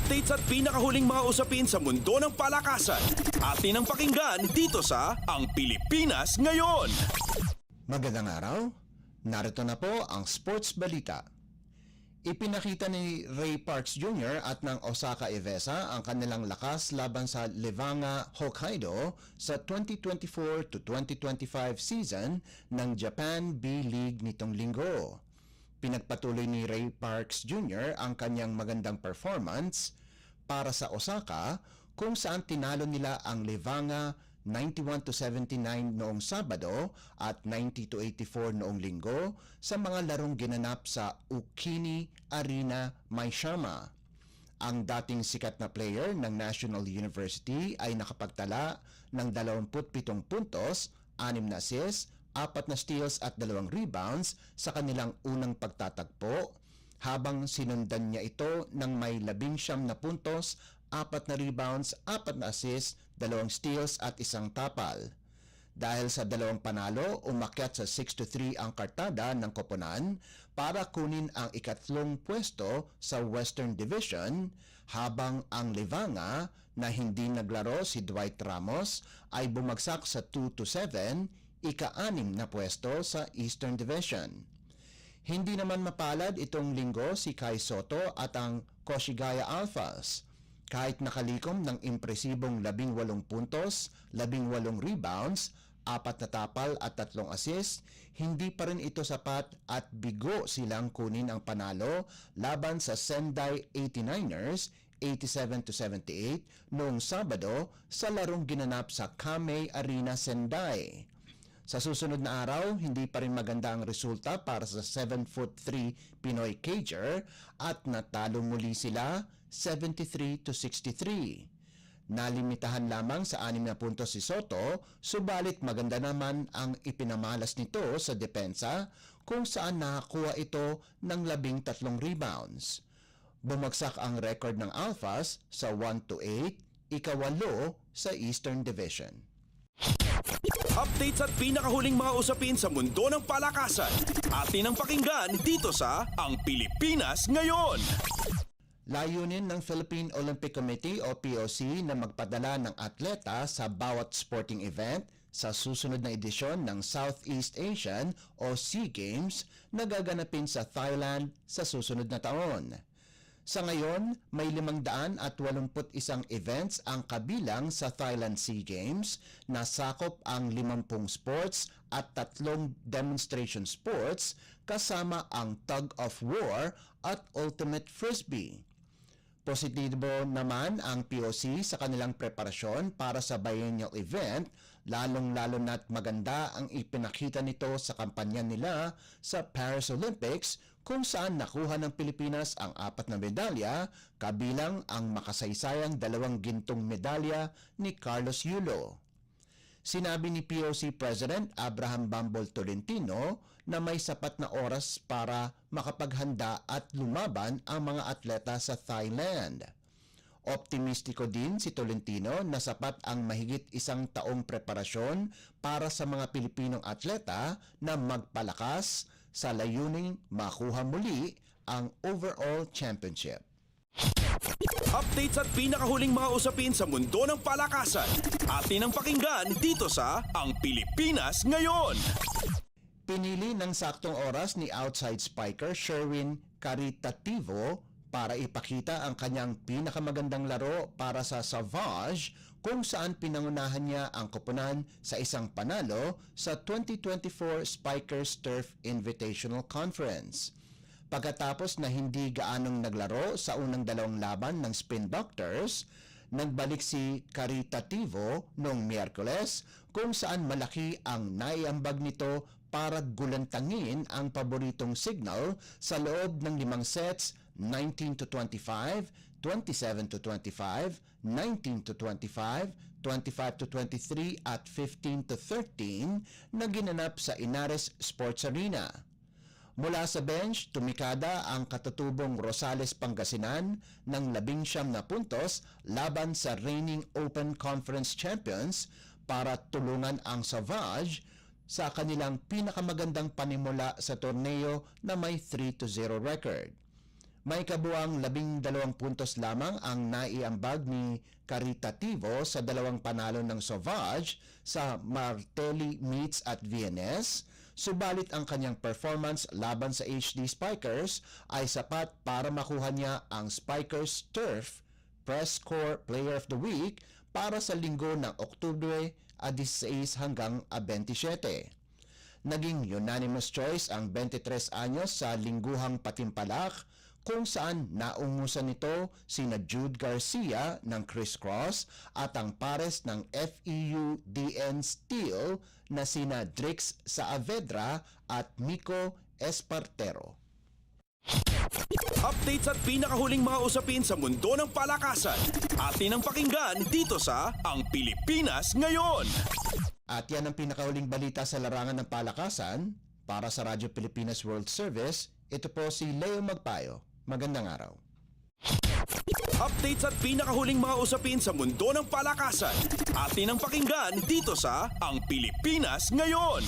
Updates at pinakahuling mga usapin sa mundo ng palakasan. Atin ang pakinggan dito sa Ang Pilipinas Ngayon. Magandang araw. Narito na po ang sports balita. Ipinakita ni Ray Parks Jr. at ng Osaka Evesa ang kanilang lakas laban sa Leavanga Hokkaido sa 2024 to 2025 season ng Japan B-League nitong linggo. Pinagpatuloy ni Ray Parks Jr. ang kanyang magandang performance para sa Osaka kung saan tinalo nila ang Leavanga 91-79 noong Sabado at 90-84 noong Linggo sa mga larong ginanap sa Ukini Arena, Maishama. Ang dating sikat na player ng National University ay nakapagtala ng 27 puntos, 6 na assists, 4 na steals at 2 rebounds sa kanilang unang pagtatagpo, habang sinundan niya ito ng may 19 na puntos, 4 na rebounds, 4 na assists, 2 steals at 1 tapal. Dahil sa 2 panalo, umakyat sa 6-3 ang kartada ng koponan para kunin ang ikatlong pwesto sa Western Division, habang ang Leavanga na hindi naglaro si Dwight Ramos ay bumagsak sa 2-7, ika-6 na pwesto sa Eastern Division. Hindi naman mapalad itong linggo si Kai Soto at ang Koshigaya Alphas. Kahit nakalikom ng impresibong 18 puntos, 18 rebounds, 4 na tapal at 3 assists, hindi pa rin ito sapat at bigo silang kunin ang panalo laban sa Sendai 89ers 87-78 noong Sabado sa larong ginanap sa Kamei Arena, Sendai. Sa susunod na araw, hindi pa rin maganda ang resulta para sa 7'3" Pinoy Cager at natalo muli sila 73-63. Nalimitahan lamang sa 6 na puntos si Soto, subalit maganda naman ang ipinamalas nito sa depensa kung saan nakakuha ito ng 13 rebounds. Bumagsak ang record ng Alphas sa 1-8, ika-8 sa Eastern Division. Updates at pinakahuling mga usapin sa mundo ng palakasan. Atin ang pakinggan dito sa Ang Pilipinas Ngayon. Layunin ng Philippine Olympic Committee o POC na magpadala ng atleta sa bawat sporting event sa susunod na edisyon ng Southeast Asian o SEA Games na gaganapin sa Thailand sa susunod na taon. Sa ngayon, may 581 events ang kabilang sa Thailand SEA Games na sakop ang 50 sports at 3 demonstration sports kasama ang tug of war at ultimate frisbee. Positibo naman ang POC sa kanilang preparasyon para sa biennial event, lalong-lalo na't maganda ang ipinakita nito sa kampanya nila sa Paris Olympics kung saan nakuha ng Pilipinas ang 4 na medalya, kabilang ang makasaysayang 2 gintong medalya ni Carlos Yulo. Sinabi ni POC President Abraham Bambol Tolentino na may sapat na oras para makapaghanda at lumaban ang mga atleta sa Thailand. Optimistiko din si Tolentino na sapat ang mahigit 1 taong preparasyon para sa mga Pilipinong atleta na magpalakas sa layuning makuha muli ang overall championship. Updates at pinakahuling mga usapin sa mundo ng palakasan. Atin ang pakinggan dito sa Ang Pilipinas Ngayon. Pinili ng saktong oras ni outside spiker Sherwin Caritativo para ipakita ang kanyang pinakamagandang laro para sa Savage kung saan pinangunahan niya ang koponan sa isang panalo sa 2024 Spikers Turf Invitational Conference. Pagkatapos na hindi gaanong naglaro sa unang 2 laban ng Spin Doctors, nagbalik si Caritativo noong Miyerkules kung saan malaki ang naiambag nito para gulantangin ang paboritong Signal sa loob ng 5 sets, 19-25, 27-25, 19-25, 25-23 at 15-13 na ginanap sa Inares Sports Arena. Mula sa bench, tumikada ang katutubong Rosales Pangasinan ng 19 na puntos laban sa reigning Open Conference Champions para tulungan ang Savage sa kanilang pinakamagandang panimula sa torneo na may 3-0 record. May kabuang 12 puntos lamang ang naiambag ni Caritativo sa dalawang panalo ng Sauvage sa Martelli Meets at VNS, subalit ang kanyang performance laban sa HD Spikers ay sapat para makuha niya ang Spikers Turf Press Corps Player of the Week para sa linggo ng Oktubre 16 hanggang 27. Naging unanimous choice ang 23 anyos sa lingguhang patimpalak kung saan naungusan nito sina Jude Garcia ng Criss Cross at ang pares ng FEU DN Steel na sina Drix Saavedra at Miko Espartero. Updates at pinakahuling mga usapin sa mundo ng palakasan. Atin ang pakinggan dito sa Ang Pilipinas Ngayon. At yan ang pinakahuling balita sa larangan ng palakasan. Para sa Radyo Pilipinas World Service, ito po si Leo Magpayo. Magandang araw. Updates at pinakahuling mga usapin sa mundo ng palakasan. Atin ang pakinggan dito sa Ang Pilipinas Ngayon.